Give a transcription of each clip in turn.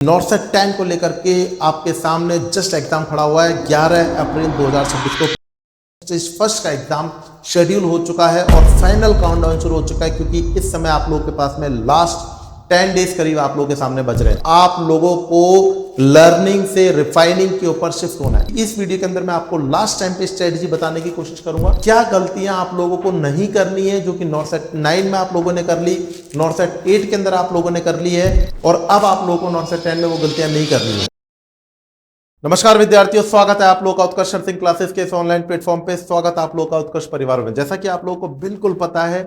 नॉर्सेट 10 को लेकर के आपके सामने जस्ट एग्जाम खड़ा हुआ है। 11 अप्रैल 2026 को स्टेज फर्स्ट का एग्जाम शेड्यूल हो चुका है और फाइनल काउंटडाउन शुरू हो चुका है, क्योंकि इस समय आप लोगों के पास में लास्ट 10 डेज करीब आप लोगों के सामने बच रहे हैं। आप लोगों को लर्निंग से रिफाइनिंग के ऊपर शिफ्ट होना है। इस वीडियो के अंदर मैं आपको लास्ट टाइम पे स्ट्रेटजी बताने की कोशिश करूंगा। क्या गलतियां आप लोगों को नहीं करनी है जो कि नॉर्सेट 9 में आप लोगों ने कर ली, नॉर्सेट 8 के अंदर आप लोगों ने कर ली है और अब आप लोगों को नॉर्सेट 10 में वो गलतियां नहीं करनी है। नमस्कार विद्यार्थियों, स्वागत है आप लोगों का उत्कर्ष नर्सिंग क्लासेस के इस ऑनलाइन प्लेटफॉर्म पे। स्वागत है आप लोगों का उत्कर्ष परिवार में। जैसा कि आप लोगों को बिल्कुल पता है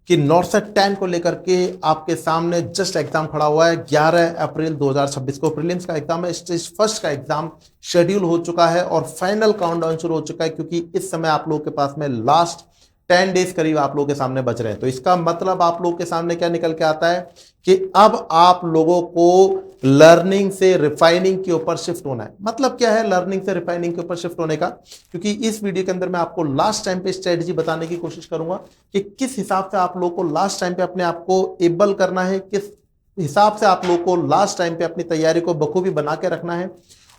कि नॉर्सेट 10 को लेकर के आपके सामने जस्ट एग्जाम खड़ा हुआ है। 11 अप्रैल 2026 को प्रीलिम्स का एग्जाम है। स्टेज फर्स्ट का एग्जाम शेड्यूल हो चुका है और फाइनल काउंटडाउन शुरू हो चुका है, क्योंकि इस समय आप लोगों के पास में लास्ट 10 डेज करीब आप लोगों के सामने बच रहे हैं। तो इसका मतलब आप लोगों के सामने क्या निकल के आता है कि अब आप लोगों को लर्निंग से रिफाइनिंग के ऊपर शिफ्ट होना है। मतलब क्या है लर्निंग से रिफाइनिंग के ऊपर शिफ्ट होने का? क्योंकि इस वीडियो के अंदर मैं आपको लास्ट टाइम पे स्ट्रेटजी बताने की कोशिश करूंगा कि किस हिसाब से आप लोगों को लास्ट टाइम पे अपने आप को एबल करना है, किस हिसाब से आप लोगों को लास्ट टाइम पे अपनी तैयारी को बखूबी बना के रखना है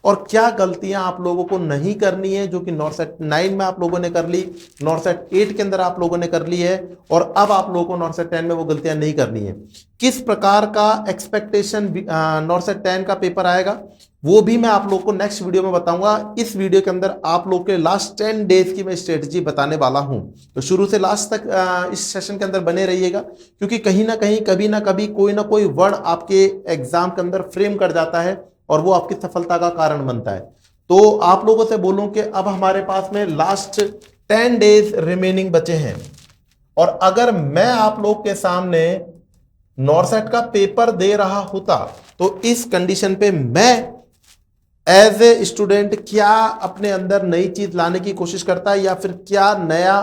और क्या गलतियां आप लोगों को नहीं करनी है जो कि नॉर्सेट 9 में आप लोगों ने कर ली, नॉर्सेट 8 के अंदर आप लोगों ने कर ली है और अब आप लोगों को नॉर्सेट 10 में वो गलतियां नहीं करनी है। किस प्रकार का एक्सपेक्टेशन नॉर्सेट 10 का पेपर आएगा वो भी मैं आप लोगों को नेक्स्ट वीडियो में बताऊंगा। इस वीडियो के अंदर आप लोग के लास्ट 10 डेज की मैं स्ट्रेटजी बताने वाला हूं, तो शुरू से लास्ट तक इस सेशन के अंदर बने रहिएगा, क्योंकि कहीं ना कहीं कभी ना कभी कोई ना कोई वर्ड आपके एग्जाम के अंदर फ्रेम कर जाता है और वो आपकी सफलता का कारण बनता है। तो आप लोगों से बोलूं कि अब हमारे पास में लास्ट 10 डेज रिमेनिंग बचे हैं और अगर मैं आप लोग के सामने नॉर्सेट का पेपर दे रहा होता तो इस कंडीशन पे मैं एज ए स्टूडेंट क्या अपने अंदर नई चीज लाने की कोशिश करता या फिर क्या नया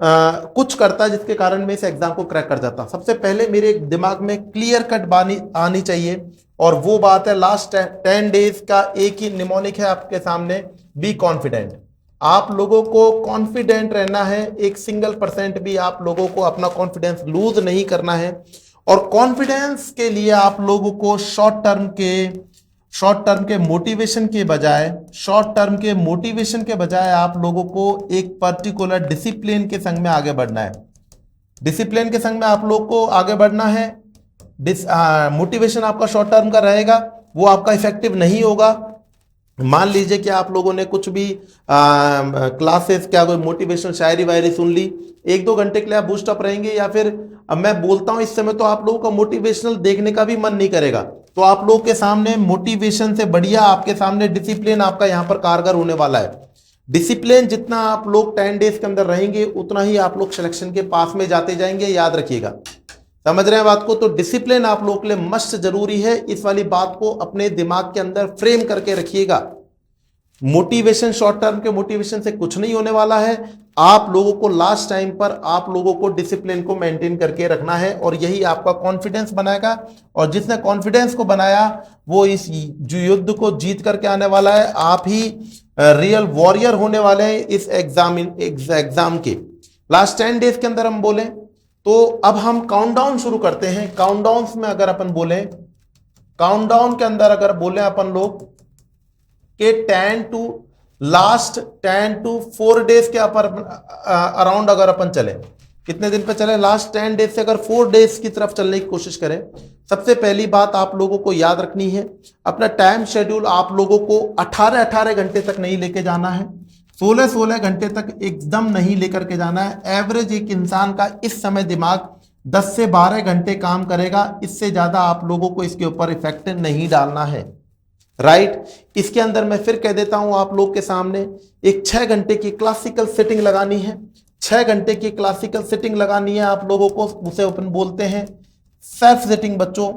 कुछ करता जिसके कारण मैं इस एग्जाम को क्रैक कर जाता। सबसे पहले मेरे दिमाग में क्लियर कट बानी आनी चाहिए और वो बात है लास्ट 10 डेज का एक ही निमोनिक है आपके सामने, बी कॉन्फिडेंट। आप लोगों को कॉन्फिडेंट रहना है, 1% भी आप लोगों को अपना कॉन्फिडेंस लूज नहीं करना है और कॉन्फिडेंस के लिए आप लोगों को शॉर्ट टर्म के मोटिवेशन के बजाय आप लोगों को एक पर्टिकुलर डिसिप्लिन के संग में आगे बढ़ना है। डिसिप्लिन के संग में आप लोग को आगे बढ़ना है। मोटिवेशन आपका शॉर्ट टर्म का रहेगा, वो आपका इफेक्टिव नहीं होगा। मान लीजिए कि आप लोगों ने कुछ भी क्लासेस क्या कोई मोटिवेशनल शायरी वायरी सुन ली, 1-2 घंटे के लिए आप बूस्ट अप रहेंगे या फिर अब मैं बोलता हूं इस समय तो आप लोगों का मोटिवेशनल देखने का भी मन नहीं करेगा। तो आप लोगों के सामने मोटिवेशन से बढ़िया आपके सामने डिसिप्लिन आपका यहां पर कारगर होने वाला है। डिसिप्लिन जितना आप लोग 10 डेज के अंदर रहेंगे उतना ही आप लोग सिलेक्शन के पास में जाते जाएंगे, याद रखिएगा। समझ रहे हैं बात को? तो डिसिप्लिन आप लोगों के लिए मस्ट जरूरी है। इस वाली बात को अपने दिमाग के अंदर फ्रेम करके रखिएगा। मोटिवेशन शॉर्ट टर्म के मोटिवेशन से कुछ नहीं होने वाला है। आप लोगों को लास्ट टाइम पर आप लोगों को डिसिप्लिन को मेंटेन करके रखना है और यही आपका कॉन्फिडेंस बनाएगा और जिसने कॉन्फिडेंस को बनाया वो इस युद्ध को जीत करके आने वाला है। आप ही रियल वॉरियर होने वाले हैं इस एग्जाम के। लास्ट 10 डेज के अंदर हम बोले तो अब हम काउंटडाउन शुरू करते हैं। काउंटडाउन में अगर अपन बोले, काउंटडाउन के अंदर अगर बोले अपन लोग के 10 to 4 डेज के अराउंड अगर अपन चले, कितने दिन पे चले? लास्ट 10 डेज से अगर 4 डेज की तरफ चलने की कोशिश करें। सबसे पहली बात आप लोगों को याद रखनी है, अपना टाइम शेड्यूल आप लोगों को 18 घंटे तक नहीं लेके जाना है, 16 घंटे तक एकदम नहीं लेकर के जाना है। एवरेज एक इंसान का इस समय दिमाग 10 से 12 घंटे काम करेगा, इससे ज्यादा आप लोगों को इसके ऊपर इफेक्ट नहीं डालना है। राइट इसके अंदर मैं फिर कह देता हूं आप लोग के सामने एक 6 घंटे की क्लासिकल सेटिंग लगानी है। 6 घंटे की क्लासिकल सेटिंग लगानी है आप लोगों को, उसे अपन बोलते हैं सेल्फ सेटिंग बच्चों।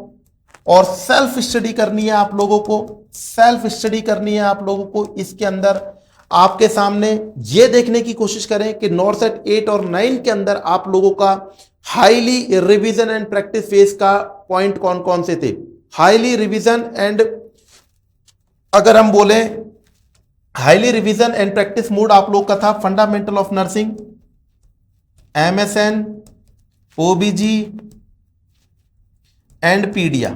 और सेल्फ स्टडी करनी है आप लोगों को, सेल्फ स्टडी करनी है आप लोगों को। इसके अंदर आपके सामने ये देखने की कोशिश करें कि नॉर्सेट 8 और 9 के अंदर आप लोगों का highly revision and practice phase का पॉइंट कौन कौन से थे। हाईली रिवीजन एंड अगर हम बोले highly revision and practice mode आप लोग का था fundamental of nursing, MSN, OBG and pedia.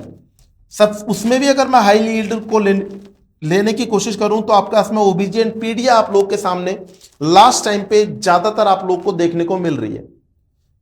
सब उसमें भी अगर मैं हाई यील्ड को लेने की कोशिश करूं तो आपके पास में ओबीजी एंड पीडिया आप लोग के सामने लास्ट टाइम पे ज्यादातर आप लोग को देखने को मिल रही है।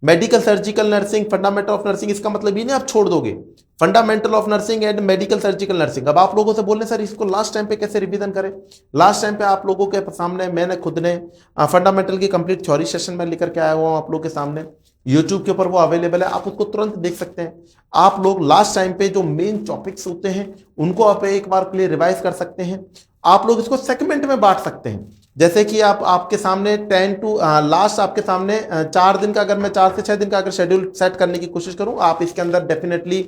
Medical surgical nursing, fundamental of nursing, इसका मतलब ये नहीं आप छोड़ दोगे, fundamental of nursing and medical surgical nursing. अब आप लोगों से बोलने सर इसको लास्ट टाइम पे कैसे रिवीजन करें। लास्ट टाइम पे आप लोगों के सामने मैंने खुद ने फंडामेंटल की कंप्लीट थ्योरी सेशन में लेकर के आया हुआ हूं आप लोगों के सामने, यूट्यूब के ऊपर वो अवेलेबल है, आप उसको तुरंत देख सकते हैं। आप लोग लास्ट टाइम पे जो मेन टॉपिक्स होते हैं उनको आप एक बार के लिए रिवाइज कर सकते हैं। आप लोग इसको सेगमेंट में बांट सकते हैं, जैसे कि आप आपके सामने 10 टू लास्ट आपके सामने 4 दिन का, अगर मैं 4 से 6 दिन का अगर शेड्यूल सेट करने की कोशिश करूं, आप इसके अंदर डेफिनेटली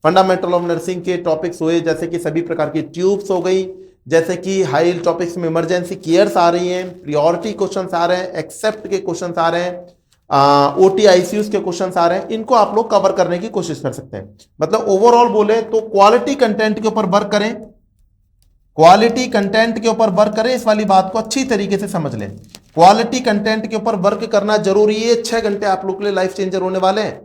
फंडामेंटल ऑफ नर्सिंग के टॉपिक्स हुए, जैसे कि सभी प्रकार की ट्यूब्स हो गई, जैसे कि हाई टॉपिक्स में इमरजेंसी केयर्स आ रही हैं, प्रियोरिटी क्वेश्चंस आ रहे हैं, एक्सेप्ट के क्वेश्चंस आ रहे हैं, ओटी आईसीयूज के क्वेश्चंस आ रहे हैं, इनको आप लोग कवर करने की कोशिश कर सकते हैं। मतलब ओवरऑल बोले तो क्वालिटी कंटेंट के ऊपर वर्क करें, क्वालिटी कंटेंट के ऊपर वर्क करें, इस वाली बात को अच्छी तरीके से समझ लें। क्वालिटी कंटेंट के ऊपर वर्क करना जरूरी है। 6 घंटे आप लोग के लिए लाइफ चेंजर होने वाले हैं।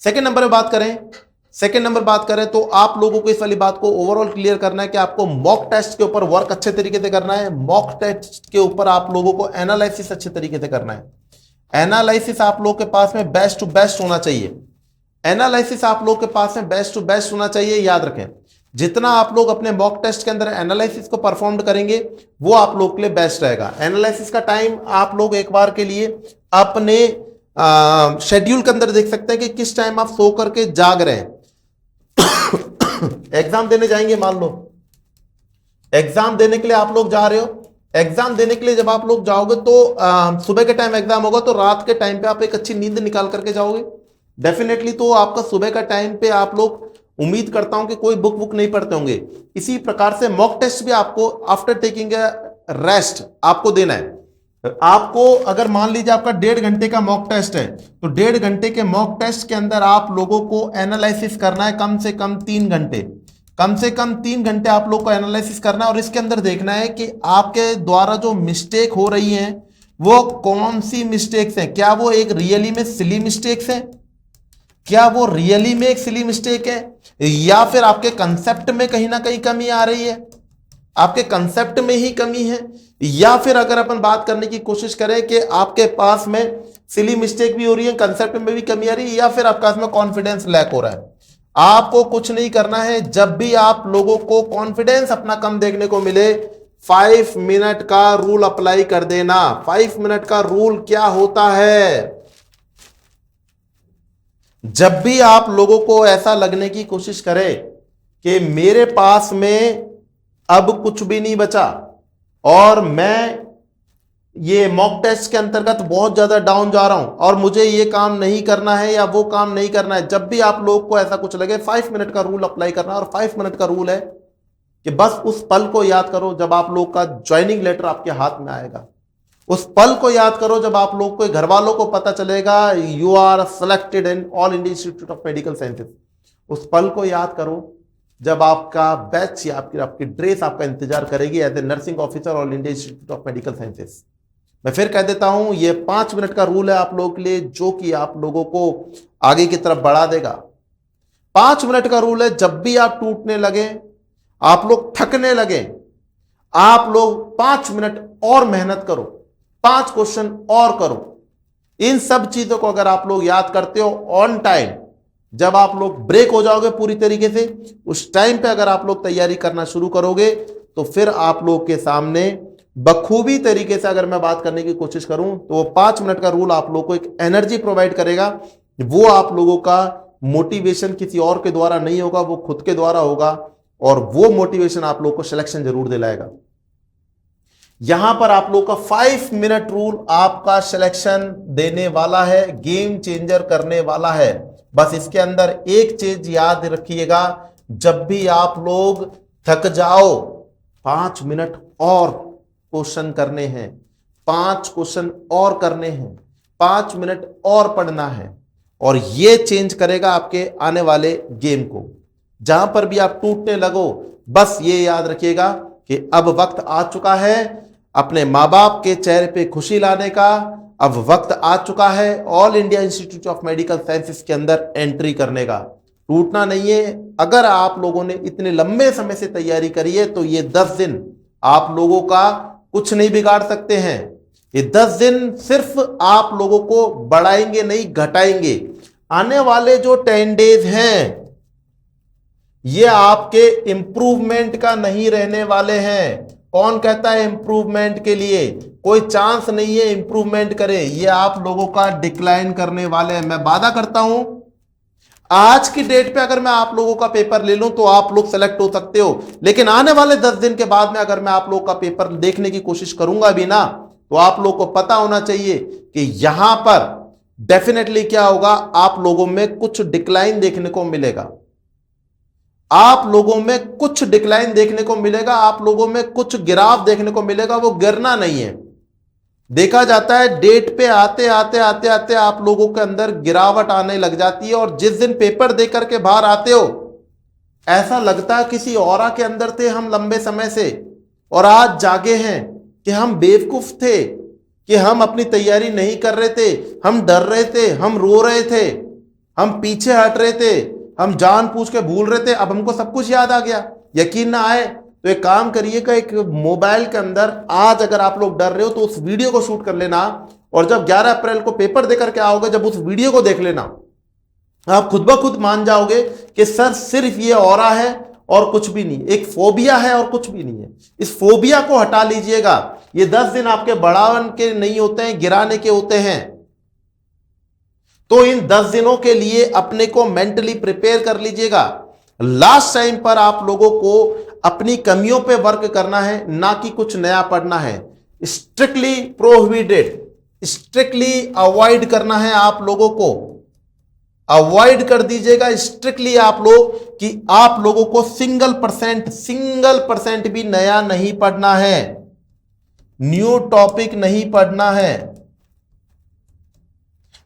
सेकंड नंबर पे बात करें तो आप लोगों को इस वाली बात को ओवरऑल क्लियर करना है कि आपको मॉक टेस्ट के ऊपर वर्क अच्छे तरीके से करना है। मॉक टेस्ट के ऊपर आप लोगों को एनालिसिस अच्छे तरीके से करना है। एनालिसिस आप लोगों के पास में बेस्ट टू बेस्ट होना चाहिए। एनालिसिस आप लोगों के पास में बेस्ट टू बेस्ट होना चाहिए। याद रखें, जितना आप लोग अपने मॉक टेस्ट के अंदर एनालिसिस को परफॉर्म करेंगे वो आप लोग के लिए बेस्ट रहेगा। एनालिसिस का टाइम आप लोग एक बार के लिए अपने शेड्यूल के अंदर देख सकते हैं कि किस टाइम आप सो करके जाग रहे हैं। एग्जाम देने जाएंगे, मान लो एग्जाम देने के लिए आप लोग जा रहे हो, एग्जाम देने के लिए जब आप लोग जाओगे तो सुबह के टाइम एग्जाम होगा, तो रात के टाइम पे आप एक अच्छी नींद निकाल करके जाओगे डेफिनेटली। तो आपका सुबह का टाइम पे आप लोग, उम्मीद करता हूं कि कोई बुक नहीं पढ़ते होंगे। इसी प्रकार से मॉक टेस्ट भी आपको आफ्टर टेकिंग रेस्ट आपको देना है। आपको अगर मान लीजिए आपका 1.5 घंटे का मॉक टेस्ट है, तो 1.5 घंटे के मॉक टेस्ट के अंदर आप लोगों को एनालिसिस करना है कम से कम 3 घंटे। कम से कम 3 घंटे आप लोग को एनालिसिस करना है और इसके अंदर देखना है कि आपके द्वारा जो मिस्टेक हो रही है वो कौन सी मिस्टेक्स हैं। क्या वो एक रियली में सिली मिस्टेक्स है, क्या वो रियली में एक सिली मिस्टेक है, या फिर आपके कंसेप्ट में कहीं ना कहीं कमी आ रही है, आपके कंसेप्ट में ही कमी है, या फिर अगर अपन बात करने की कोशिश करें कि आपके पास में सिली मिस्टेक भी हो रही है, कंसेप्ट में भी कमी आ रही है, या फिर आपके पास में कॉन्फिडेंस लैक हो रहा है। आपको कुछ नहीं करना है। जब भी आप लोगों को कॉन्फिडेंस अपना कम देखने को मिले, 5 मिनट का रूल अप्लाई कर देना। 5 मिनट का रूल क्या होता है? जब भी आप लोगों को ऐसा लगने की कोशिश करें कि मेरे पास में अब कुछ भी नहीं बचा और मैं ये मॉक टेस्ट के अंतर्गत बहुत ज्यादा डाउन जा रहा हूं और मुझे ये काम नहीं करना है या वो काम नहीं करना है, जब भी आप लोग को ऐसा कुछ लगे, 5 मिनट का रूल अप्लाई करना। और 5 मिनट का रूल है कि बस उस पल को याद करो जब आप लोग का ज्वाइनिंग लेटर आपके हाथ में आएगा। उस पल को याद करो जब आप लोग को, घर वालों को पता चलेगा you are selected in All India Institute of Medical Sciences. उस पल को याद करो जब आपका बैच या आपकी ड्रेस आपका इंतजार करेगी as a nursing officer All India Institute of Medical Sciences. मैं फिर कह देता हूं, ये 5 मिनट का रूल है आप लोगों के लिए, जो कि आप लोगों को आगे की तरफ बढ़ा देगा। 5 मिनट का रूल है। जब भी आप टूटने लगे, आप लोग थकने लगे, आप लोग 5 मिनट और मेहनत करो, 5 क्वेश्चन और करो। इन सब चीजों को अगर आप लोग याद करते हो ऑन टाइम, जब आप लोग ब्रेक हो जाओगे पूरी तरीके से, उस टाइम पे अगर आप लोग तैयारी करना शुरू करोगे तो फिर आप लोग के सामने बखूबी तरीके से, अगर मैं बात करने की कोशिश करूं तो 5 मिनट का रूल आप लोग को एक एनर्जी प्रोवाइड करेगा। वो आप लोगों का मोटिवेशन किसी और के द्वारा नहीं होगा, वो खुद के द्वारा होगा और वो मोटिवेशन आप लोग को सिलेक्शन जरूर दिलाएगा। यहां पर आप लोग का 5 मिनट रूल आपका सिलेक्शन देने वाला है, गेम चेंजर करने वाला है। बस इसके अंदर एक चीज याद रखिएगा, जब भी आप लोग थक जाओ, 5 मिनट और क्वेश्चन करने हैं, 5 क्वेश्चन और करने हैं, 5 मिनट और पढ़ना है और ये चेंज करेगा आपके आने वाले गेम को। जहां पर भी आप टूटने लगो, बस ये याद रखिएगा कि अब वक्त आ चुका है अपने माँ बाप के चेहरे पे खुशी लाने का। अब वक्त आ चुका है all India Institute of Medical sciences के अंदर एंट्री करने का। टूटना नहीं है। अगर आप लोगों ने इतने लंबे समय से तैयारी करी है तो ये 10 दिन आप लोगों का कुछ नहीं बिगाड़ सकते हैं। ये 10 दिन सिर्फ आप लोगों को बढ़ाएंगे नहीं घटाएंगे। आने वाले जो 10 डेज हैं ये आपके इंप्रूवमेंट का नहीं रहने वाले हैं। कौन कहता है इंप्रूवमेंट के लिए? कोई चांस नहीं है इंप्रूवमेंट करे। ये आप लोगों का डिक्लाइन करने वाले हैं। मैं वादा करता हूं आज की डेट पे अगर मैं आप लोगों का पेपर ले लूं तो आप लोग सेलेक्ट हो सकते हो, लेकिन आने वाले 10 दिन के बाद में अगर मैं आप लोगों का पेपर देखने की कोशिश करूंगा भी ना, तो आप लोगों को पता होना चाहिए कि यहां पर डेफिनेटली क्या होगा, आप लोगों में कुछ डिक्लाइन देखने को मिलेगा। आप लोगों में कुछ डिक्लाइन देखने को मिलेगा, आप लोगों में कुछ गिराव देखने को मिलेगा। वो गिरना नहीं है। देखा जाता है डेट पे आते आते आते आते आप लोगों के अंदर गिरावट आने लग जाती है, और जिस दिन पेपर दे करके बाहर आते हो ऐसा लगता है किसी औरा के अंदर थे हम लंबे समय से, और आज जागे हैं कि हम बेवकूफ थे, कि हम अपनी तैयारी नहीं कर रहे थे, हम डर रहे थे, हम रो रहे थे, हम पीछे हट रहे थे, हम जानबूझ के भूल रहे थे। अब हमको सब कुछ याद आ गया। यकीन ना आए तो एक काम करिएगा, एक मोबाइल के अंदर आज अगर आप लोग डर रहे हो तो उस वीडियो को शूट कर लेना, और जब 11 अप्रैल को पेपर देकर के आओगे जब उस वीडियो को देख लेना, आप खुद ब खुद मान जाओगे कि सर सिर्फ ये ऑरा है और कुछ भी नहीं, एक फोबिया है और कुछ भी नहीं है। इस फोबिया को हटा लीजिएगा। ये 10 दिन आपके बढ़ावन के नहीं होते हैं, गिराने के होते हैं। तो इन 10 दिनों के लिए अपने को मेंटली प्रिपेयर कर लीजिएगा। लास्ट टाइम पर आप लोगों को अपनी कमियों पे वर्क करना है, ना कि कुछ नया पढ़ना है। स्ट्रिक्टली प्रोहिबिटेड, स्ट्रिक्टली अवॉइड करना है आप लोगों को। अवॉइड कर दीजिएगा स्ट्रिक्टली आप लोग, कि आप लोगों को सिंगल परसेंट भी नया नहीं पढ़ना है, न्यू टॉपिक नहीं पढ़ना है।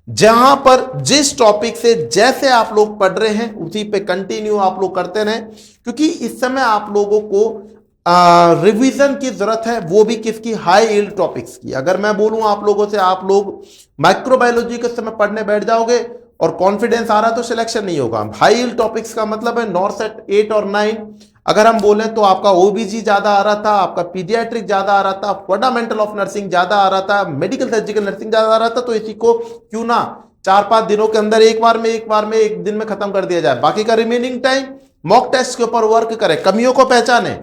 जहां पर जिस टॉपिक से जैसे आप लोग पढ़ रहे हैं उसी पे कंटिन्यू आप लोग करते रहें, क्योंकि इस समय आप लोगों को रिवीजन की जरूरत है, वो भी किसकी? हाई यील्ड टॉपिक्स की। अगर मैं बोलूं आप लोगों से, आप लोग माइक्रोबायोलॉजी के समय पढ़ने बैठ जाओगे और कॉन्फिडेंस आ रहा तो सिलेक्शन नहीं होगा। हाई यील्ड टॉपिक्स का मतलब है नॉर्सेट 8 और 9। अगर हम बोले तो आपका ओबीजी ज्यादा आ रहा था, आपका पीडियाट्रिक ज्यादा आ रहा था, फंडामेंटल ऑफ नर्सिंग ज्यादा आ रहा था, मेडिकल सर्जिकल नर्सिंग ज्यादा आ रहा था। तो इसी को क्यों ना 4-5 दिनों के अंदर एक बार में एक दिन में खत्म कर दिया जाए। बाकी का रिमेनिंग टाइम मॉक टेस्ट के ऊपर वर्क करें, कमियों को पहचाने,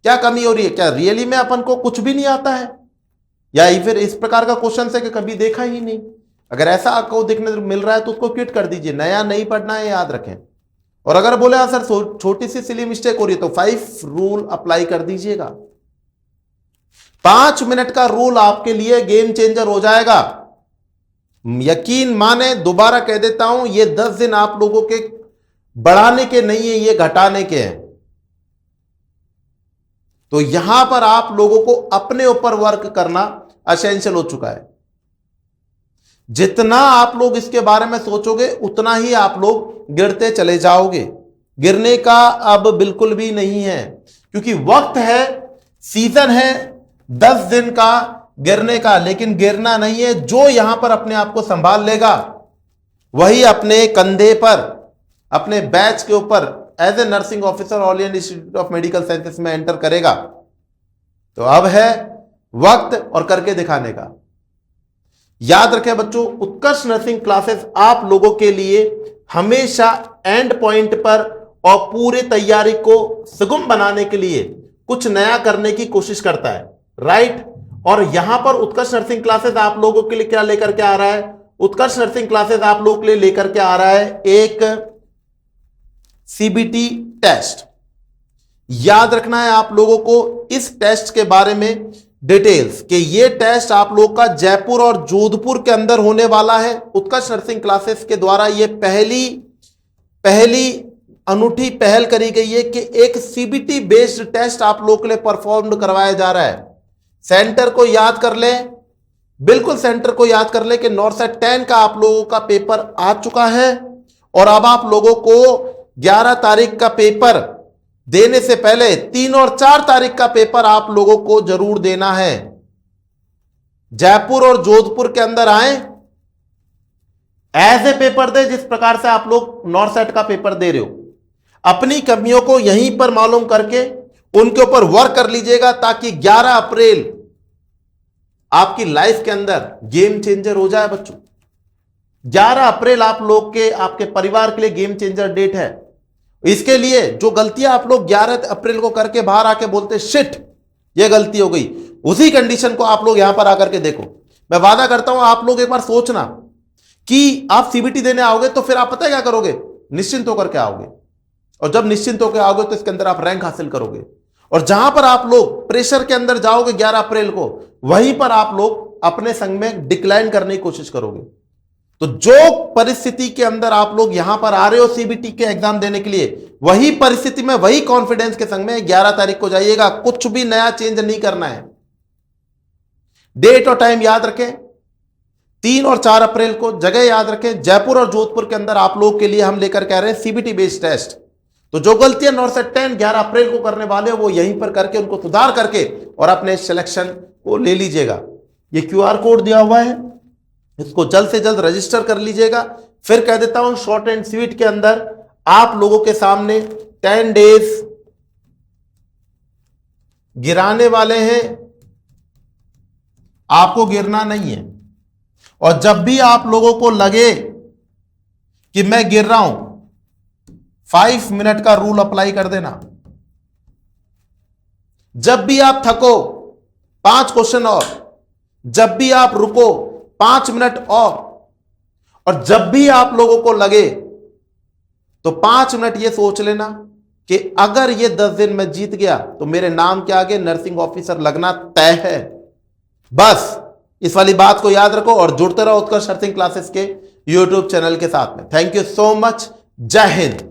क्या कमी हो रही है, क्या रियली में अपन को कुछ भी नहीं आता है, या फिर इस प्रकार का क्वेश्चन है कि कभी देखा ही नहीं। अगर ऐसा आपको देखने मिल रहा है तो उसको क्विट कर दीजिए, नया नहीं पढ़ना है, याद रखें। और अगर बोले हाँ सर छोटी सी सिली मिस्टेक हो रही है तो 5 रूल अप्लाई कर दीजिएगा। 5 मिनट का रूल आपके लिए गेम चेंजर हो जाएगा। यकीन माने, दोबारा कह देता हूं, ये 10 दिन आप लोगों के बढ़ाने के नहीं है, ये घटाने के हैं। तो यहां पर आप लोगों को अपने ऊपर वर्क करना एसेंशियल हो चुका है। जितना आप लोग इसके बारे में सोचोगे उतना ही आप लोग गिरते चले जाओगे। गिरने का अब बिल्कुल भी नहीं है, क्योंकि वक्त है, सीजन है 10 दिन का गिरने का, लेकिन गिरना नहीं है। जो यहां पर अपने आप को संभाल लेगा वही अपने कंधे पर, अपने बैच के ऊपर as a nursing officer All India Institute of Medical Sciences में एंटर करेगा। तो अब है वक्त और करके दिखाने का। याद रखें बच्चों, उत्कर्ष नर्सिंग क्लासेस आप लोगों के लिए हमेशा एंड पॉइंट पर और पूरे तैयारी को सुगम बनाने के लिए कुछ नया करने की कोशिश करता है, राइट। और यहां पर उत्कर्ष नर्सिंग क्लासेस आप लोगों के लिए क्या लेकर के आ रहा है? उत्कर्ष नर्सिंग क्लासेस आप लोगों के लिए लेकर के आ रहा है एक सीबीटी टेस्ट। याद रखना है आप लोगों को इस टेस्ट के बारे में डिटेल्स, कि ये टेस्ट आप लोग का जयपुर और जोधपुर के अंदर होने वाला है। उत्कर्ष नर्सिंग क्लासेस के द्वारा ये पहली अनूठी पहल करी गई है कि एक सीबीटी बेस्ड टेस्ट आप लोग के लिए परफॉर्म करवाया जा रहा है। सेंटर को याद कर लें, बिल्कुल सेंटर को याद कर लें कि नॉर्सेट 10 का आप लोगों का पेपर आ चुका है, और अब आप लोगों को 11 तारीख का पेपर देने से पहले 3 और 4 तारीख का पेपर आप लोगों को जरूर देना है। जयपुर और जोधपुर के अंदर आए, ऐसे पेपर दे जिस प्रकार से आप लोग नॉर्सेट का पेपर दे रहे हो। अपनी कमियों को यहीं पर मालूम करके उनके ऊपर वर्क कर लीजिएगा, ताकि 11 अप्रैल आपकी लाइफ के अंदर गेम चेंजर हो जाए बच्चों। 11 अप्रैल आप लोग के, आपके परिवार के लिए गेम चेंजर डेट है। इसके लिए जो गलतियां आप लोग 11 अप्रैल को करके बाहर आके बोलते शिट ये गलती हो गई, उसी कंडीशन को आप लोग यहां पर आकर के देखो। मैं वादा करता हूं आप लोग एक बार सोचना कि आप सीबीटी देने आओगे तो फिर आप पता है क्या करोगे, निश्चिंत होकर के आओगे। और जब निश्चिंत होकर आओगे तो इसके अंदर आप रैंक हासिल करोगे। और जहां पर आप लोग प्रेशर के अंदर जाओगे 11 अप्रैल को, वहीं पर आप लोग अपने संग में डिक्लाइन करने की कोशिश करोगे। तो जो परिस्थिति के अंदर आप लोग यहां पर आ रहे हो सीबीटी के एग्जाम देने के लिए, वही परिस्थिति में वही कॉन्फिडेंस के संग में 11 तारीख को जाइएगा। कुछ भी नया चेंज नहीं करना है। डेट और टाइम याद रखें, 3 और 4 अप्रैल को। जगह याद रखें, जयपुर और जोधपुर के अंदर आप लोगों के लिए हम लेकर कह रहे हैं सीबीटी बेस्ड टेस्ट। तो जो गलतियां नॉर्सेट 10 11 अप्रैल को करने वाले हो वो यहीं पर करके उनको सुधार करके और अपने सिलेक्शन को ले लीजिएगा। ये क्यूआर कोड दिया हुआ है, इसको जल्द से जल्द रजिस्टर कर लीजिएगा। फिर कह देता हूं शॉर्ट एंड स्वीट के अंदर आप लोगों के सामने 10 डेज गिराने वाले हैं। आपको गिरना नहीं है। और जब भी आप लोगों को लगे कि मैं गिर रहा हूं, 5 मिनट का रूल अप्लाई कर देना। जब भी आप थको 5 क्वेश्चन और, जब भी आप रुको 5 मिनट और जब भी आप लोगों को लगे तो 5 मिनट ये सोच लेना कि अगर ये 10 दिन में जीत गया तो मेरे नाम के आगे नर्सिंग ऑफिसर लगना तय है। बस इस वाली बात को याद रखो और जुड़ते रहो उत्कर्ष नर्सिंग क्लासेस के यूट्यूब चैनल के साथ में। Thank you so much. जय हिंद।